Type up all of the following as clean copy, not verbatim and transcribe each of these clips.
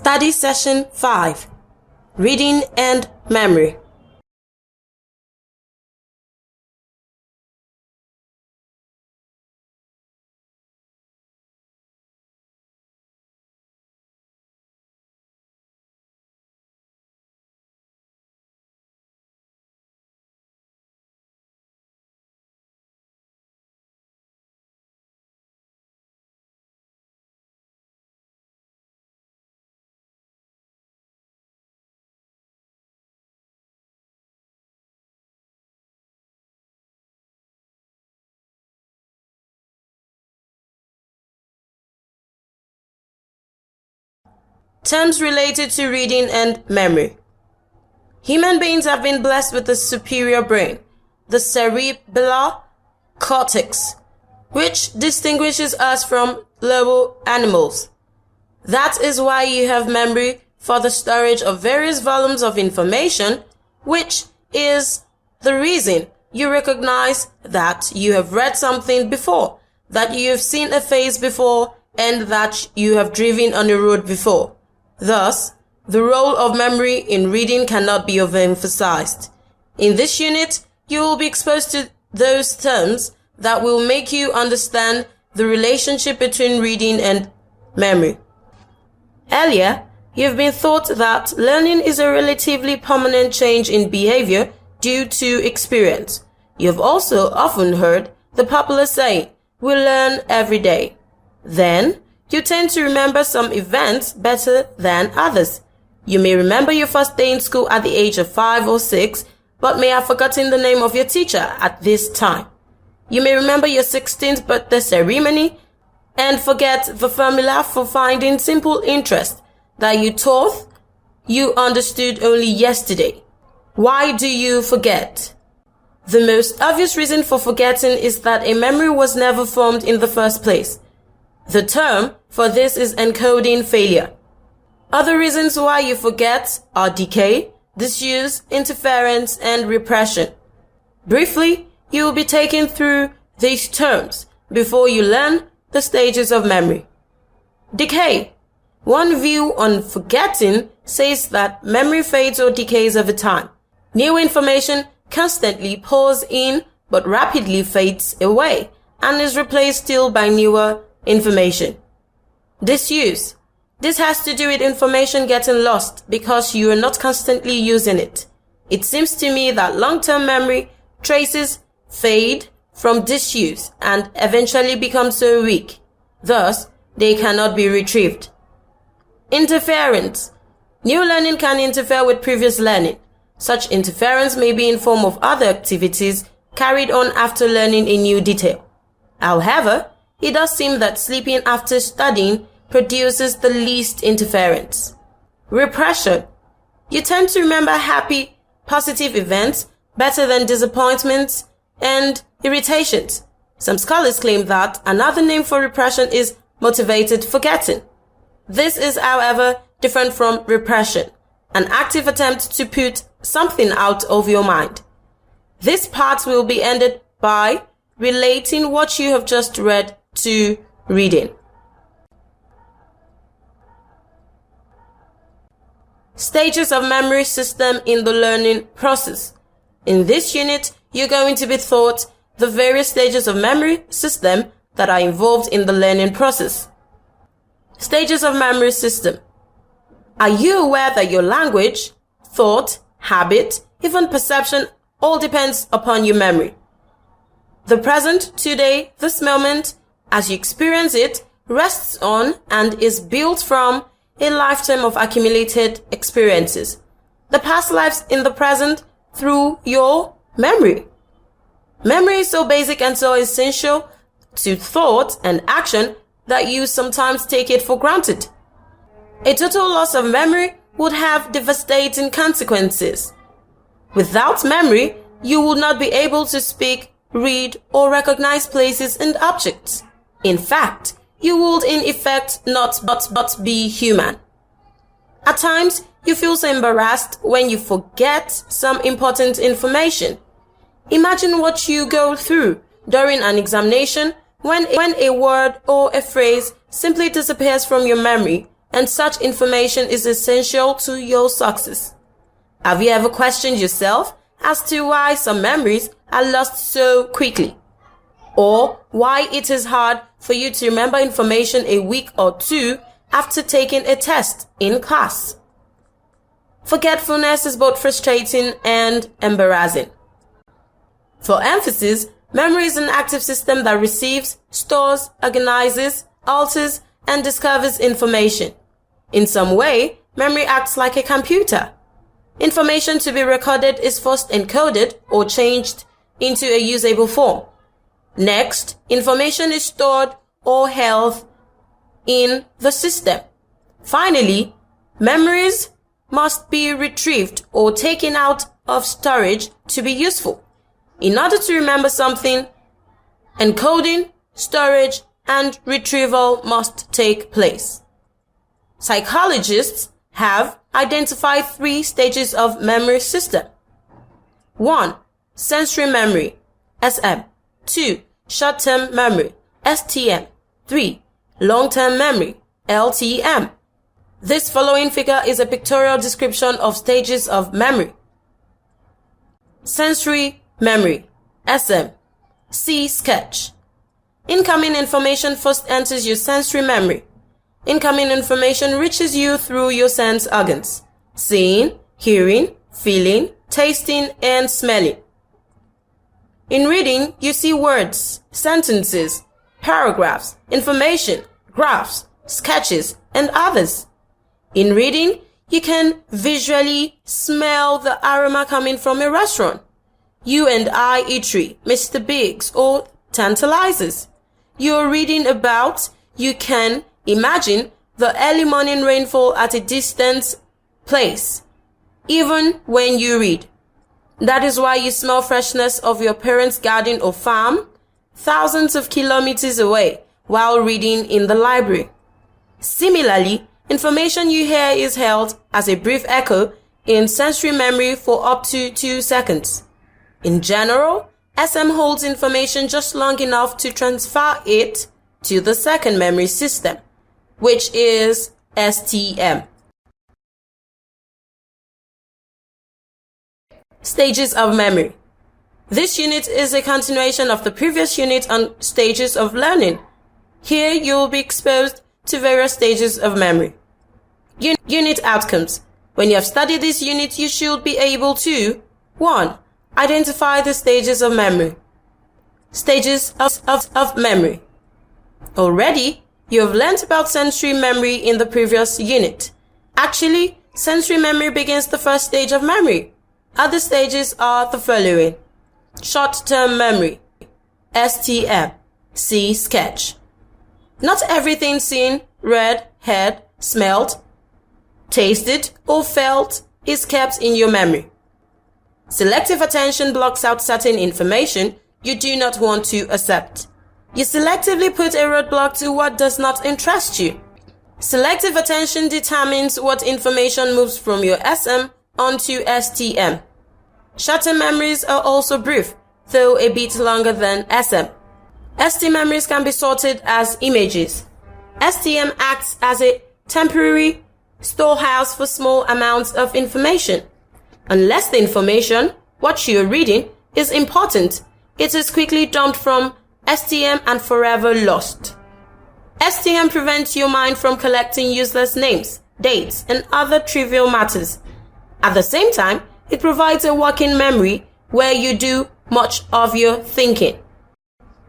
Study Session 5. Reading and Memory. Terms related to reading and memory. Human beings have been blessed with a superior brain, the cerebellar cortex, which distinguishes us from lower animals. That is why you have memory for the storage of various volumes of information, which is the reason you recognize that you have read something before, that you have seen a face before, and that you have driven on a road before. Thus, the role of memory in reading cannot be overemphasized. In this unit, you will be exposed to those terms that will make you understand the relationship between reading and memory. Earlier, you've been taught that learning is a relatively permanent change in behavior due to experience. You've also often heard the popular saying, "We learn every day." Then, you tend to remember some events better than others. You may remember your first day in school at the age of 5 or 6, but may have forgotten the name of your teacher at this time. You may remember your 16th birthday ceremony and forget the formula for finding simple interest that you thought you understood only yesterday. Why do you forget? The most obvious reason for forgetting is that a memory was never formed in the first place. The term for this is encoding failure. Other reasons why you forget are decay, disuse, interference, and repression. Briefly, you will be taken through these terms before you learn the stages of memory. Decay. One view on forgetting says that memory fades or decays over time. New information constantly pours in but rapidly fades away and is replaced still by newer information. Disuse. This has to do with information getting lost because you are not constantly using it. It seems to me that long-term memory traces fade from disuse and eventually become so weak. Thus, they cannot be retrieved. Interference. New learning can interfere with previous learning. Such interference may be in form of other activities carried on after learning a new detail. However, it does seem that sleeping after studying produces the least interference. Repression. You tend to remember happy, positive events better than disappointments and irritations. Some scholars claim that another name for repression is motivated forgetting. This is, however, different from repression, an active attempt to put something out of your mind. This part will be ended by relating what you have just read to reading. Stages of memory system in the learning process. In this unit, you're going to be taught the various stages of memory system that are involved in the learning process. Stages of memory system. Are you aware that your language, thought, habit, even perception all depends upon your memory? The present, today, this moment, as you experience it, rests on and is built from a lifetime of accumulated experiences. The past lives in the present through your memory. Memory is so basic and so essential to thought and action that you sometimes take it for granted. A total loss of memory would have devastating consequences. Without memory, you would not be able to speak, read, or recognize places and objects. In fact, you would in effect not but be human. At times, you feel so embarrassed when you forget some important information. Imagine what you go through during an examination when a word or a phrase simply disappears from your memory and such information is essential to your success. Have you ever questioned yourself as to why some memories are lost so quickly? Or why it is hard for you to remember information a week or two after taking a test in class? Forgetfulness is both frustrating and embarrassing. For emphasis, memory is an active system that receives, stores, organizes, alters, and discovers information. In some way, memory acts like a computer. Information to be recorded is first encoded or changed into a usable form. Next, information is stored or held in the system. Finally, memories must be retrieved or taken out of storage to be useful. In order to remember something, encoding, storage, and retrieval must take place. Psychologists have identified 3 stages of memory system. 1. Sensory memory, SM. 2. Short-term memory, STM. 3. Long-term memory, LTM. This following figure is a pictorial description of stages of memory. Sensory memory, SM. See sketch. Incoming information first enters your sensory memory. Incoming information reaches you through your sense organs: seeing, hearing, feeling, tasting, and smelling. In reading, you see words, sentences, paragraphs, information, graphs, sketches, and others. In reading, you can visually smell the aroma coming from a restaurant. You and I eatery, Mr. Biggs, or Tantalizers. You're reading about, you can imagine the early morning rainfall at a distant place, even when you read. That is why you smell freshness of your parents' garden or farm thousands of kilometers away while reading in the library. Similarly, information you hear is held as a brief echo in sensory memory for up to 2 seconds. In general, SM holds information just long enough to transfer it to the second memory system, which is STM. Stages of memory. This unit is a continuation of the previous unit on stages of learning. Here you will be exposed to various stages of memory. Unit outcomes. When you have studied this unit, you should be able to 1. Identify the stages of memory. Stages of memory. Already, you have learnt about sensory memory in the previous unit. Actually, sensory memory begins the first stage of memory. Other stages are the following: short-term memory, STM, see sketch. Not everything seen, read, heard, smelled, tasted, or felt is kept in your memory. Selective attention blocks out certain information you do not want to accept. You selectively put a roadblock to what does not interest you. Selective attention determines what information moves from your SM onto STM. Short-term memories are also brief, though a bit longer than SM. ST memories can be sorted as images. STM acts as a temporary storehouse for small amounts of information. Unless the information, what you're reading, is important, it is quickly dumped from STM and forever lost. STM prevents your mind from collecting useless names, dates, and other trivial matters. At the same time, it provides a working memory where you do much of your thinking.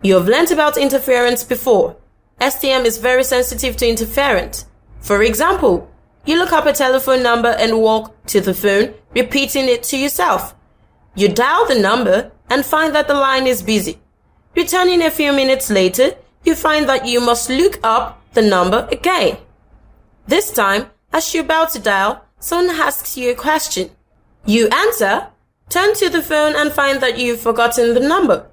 You have learnt about interference before. STM is very sensitive to interference. For example, you look up a telephone number and walk to the phone, repeating it to yourself. You dial the number and find that the line is busy. Returning a few minutes later, you find that you must look up the number again. This time, as you're about to dial, someone asks you a question. You answer, turn to the phone and find that you've forgotten the number.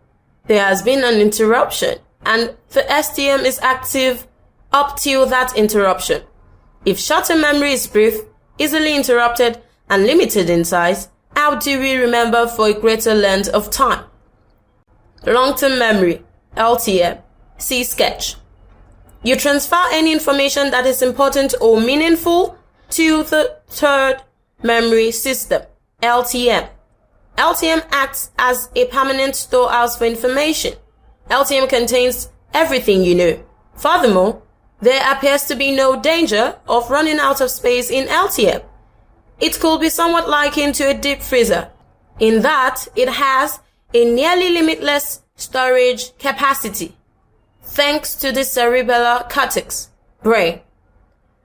There has been an interruption, and the STM is active up till that interruption. If short-term memory is brief, easily interrupted, and limited in size, how do we remember for a greater length of time? Long-term memory, LTM, see sketch. You transfer any information that is important or meaningful to the third memory system, LTM. LTM acts as a permanent storehouse for information. LTM contains everything you know. Furthermore, there appears to be no danger of running out of space in LTM. It could be somewhat likened to a deep freezer, in that it has a nearly limitless storage capacity, thanks to the cerebellar cortex, brain.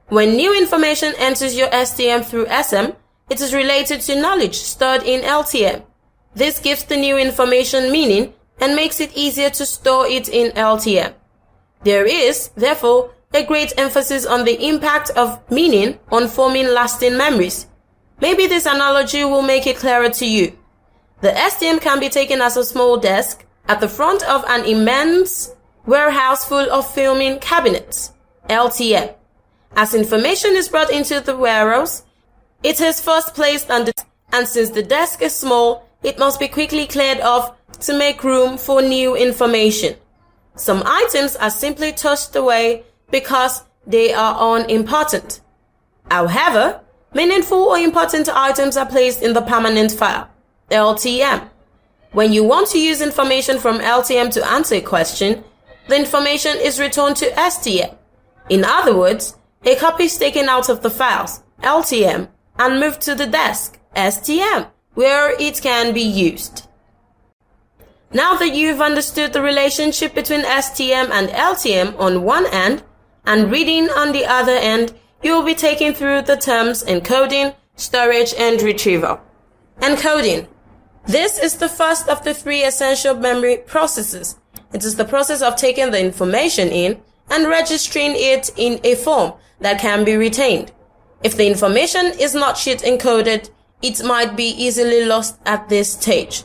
When new information enters your STM through SM, it is related to knowledge stored in LTM. This gives the new information meaning and makes it easier to store it in LTM. There is, therefore, a great emphasis on the impact of meaning on forming lasting memories. Maybe this analogy will make it clearer to you. The STM can be taken as a small desk at the front of an immense warehouse full of filming cabinets, LTM. As information is brought into the warehouse, it is first placed on the desk, and since the desk is small, it must be quickly cleared off to make room for new information. Some items are simply tossed away because they are unimportant. However, meaningful or important items are placed in the permanent file, LTM. When you want to use information from LTM to answer a question, the information is returned to STM. In other words, a copy is taken out of the files, LTM, and moved to the desk, STM, where it can be used. Now that you've understood the relationship between STM and LTM on one end and reading on the other end, you will be taken through the terms encoding, storage, and retrieval. Encoding. This is the first of the three essential memory processes. It is the process of taking the information in and registering it in a form that can be retained. If the information is not sheet encoded, it might be easily lost at this stage.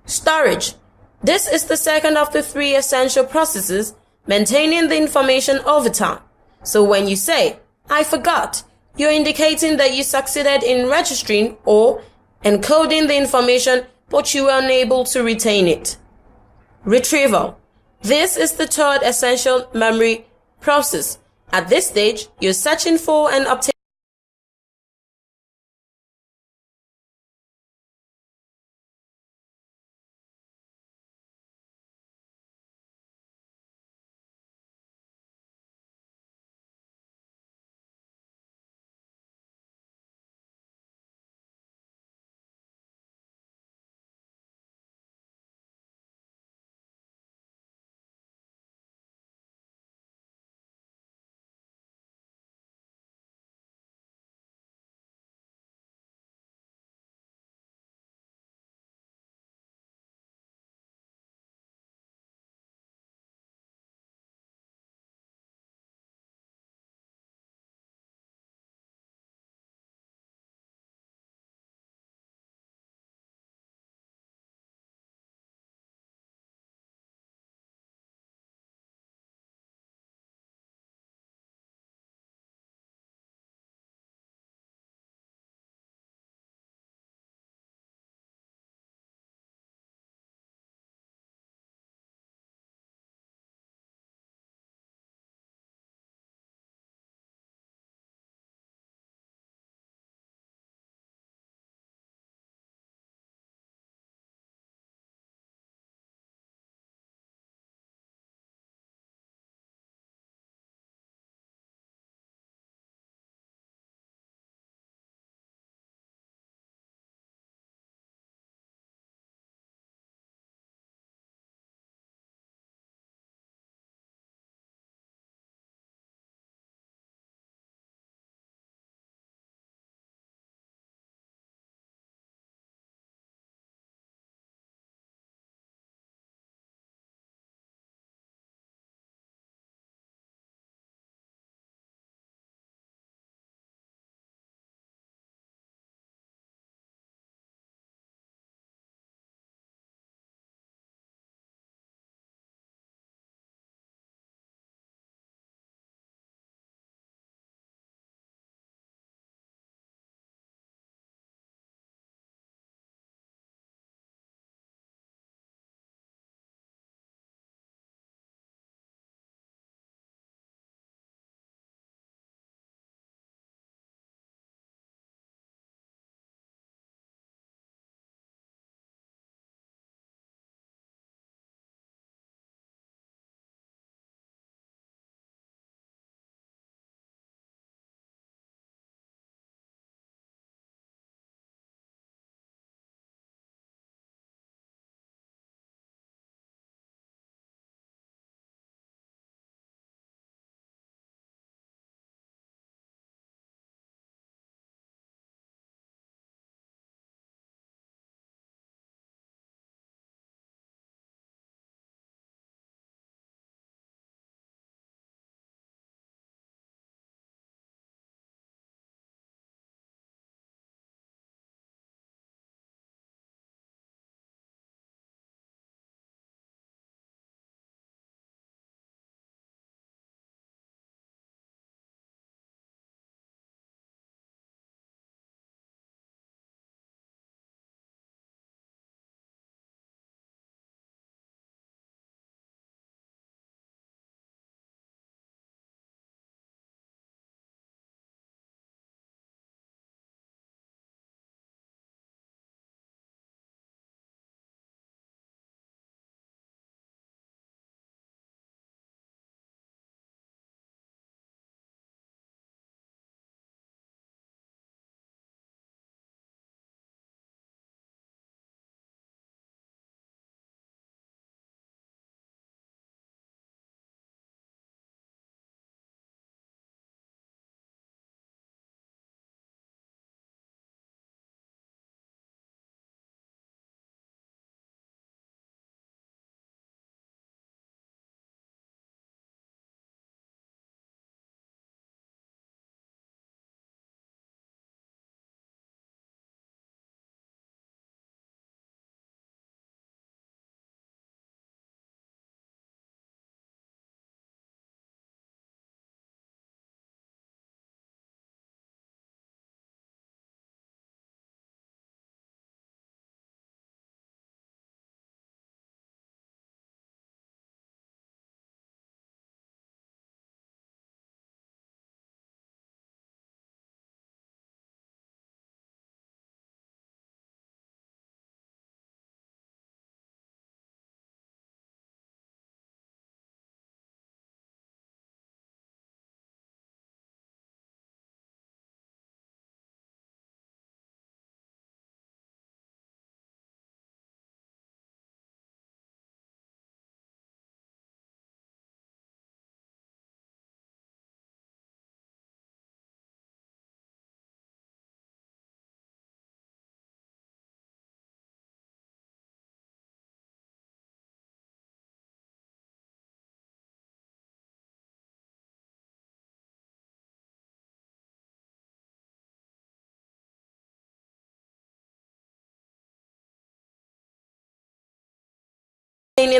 Storage. This is the second of the three essential processes, maintaining the information over time. So when you say, "I forgot," you're indicating that you succeeded in registering or encoding the information, but you were unable to retain it. Retrieval. This is the third essential memory process. At this stage, you're searching for and obtaining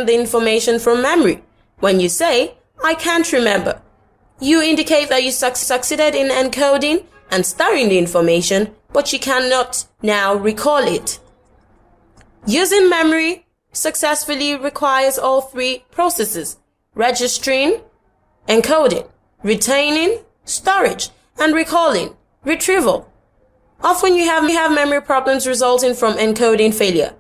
retaining the information from memory. When you say, I can't remember, you indicate that you succeeded in encoding and storing the information, but you cannot now recall it. Using memory successfully requires all three processes: registering, encoding, retaining, storage, and recalling, retrieval. Often you have memory problems resulting from encoding failure.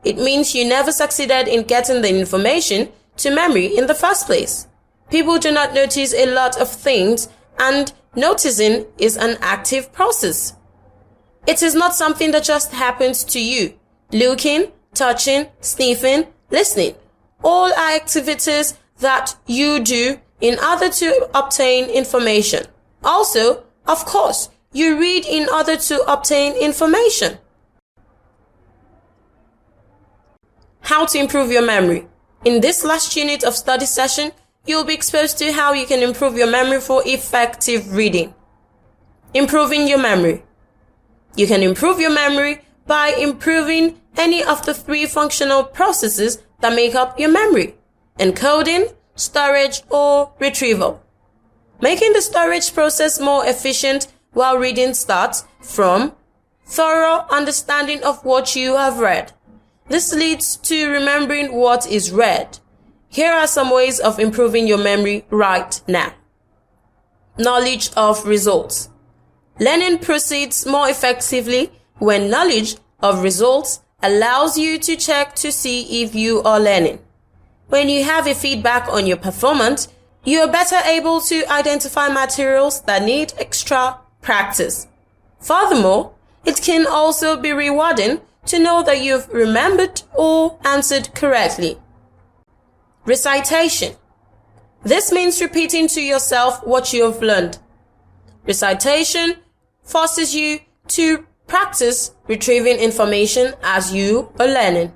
It means you never succeeded in getting the information to memory in the first place. People do not notice a lot of things, and noticing is an active process. It is not something that just happens to you. Looking, touching, sniffing, listening, all are activities that you do in order to obtain information. Also, of course, you read in order to obtain information. How to improve your memory. In this last unit of study session, you'll be exposed to how you can improve your memory for effective reading. Improving your memory. You can improve your memory by improving any of the three functional processes that make up your memory: encoding, storage, or retrieval. Making the storage process more efficient while reading starts from thorough understanding of what you have read. This leads to remembering what is read. Here are some ways of improving your memory right now. Knowledge of results. Learning proceeds more effectively when knowledge of results allows you to check to see if you are learning. When you have a feedback on your performance, you are better able to identify materials that need extra practice. Furthermore, it can also be rewarding to know that you've remembered or answered correctly. Recitation. This means repeating to yourself what you have learned. Recitation forces you to practice retrieving information as you are learning.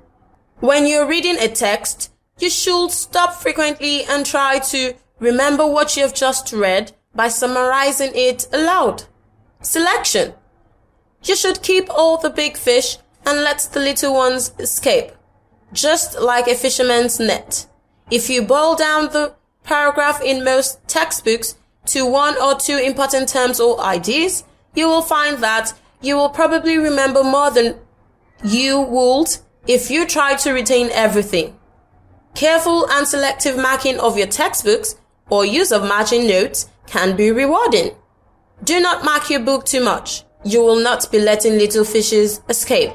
When you're reading a text, you should stop frequently and try to remember what you have just read by summarizing it aloud. Selection. You should keep all the big fish and let the little ones escape, just like a fisherman's net. If you boil down the paragraph in most textbooks to one or two important terms or ideas, you will find that you will probably remember more than you would if you try to retain everything. Careful and selective marking of your textbooks or use of matching notes can be rewarding. Do not mark your book too much. You will not be letting little fishes escape.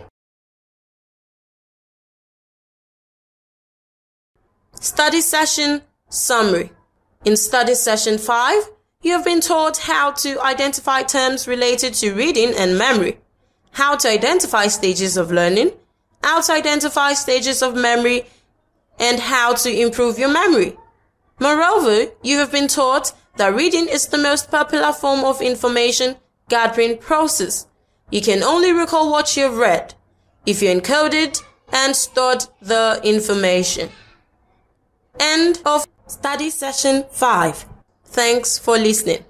Study Session Summary. In Study Session 5, you have been taught how to identify terms related to reading and memory, how to identify stages of learning, how to identify stages of memory, and how to improve your memory. Moreover, you have been taught that reading is the most popular form of information gathering process. You can only recall what you have read if you encoded and stored the information. End of Study Session 5. Thanks for listening.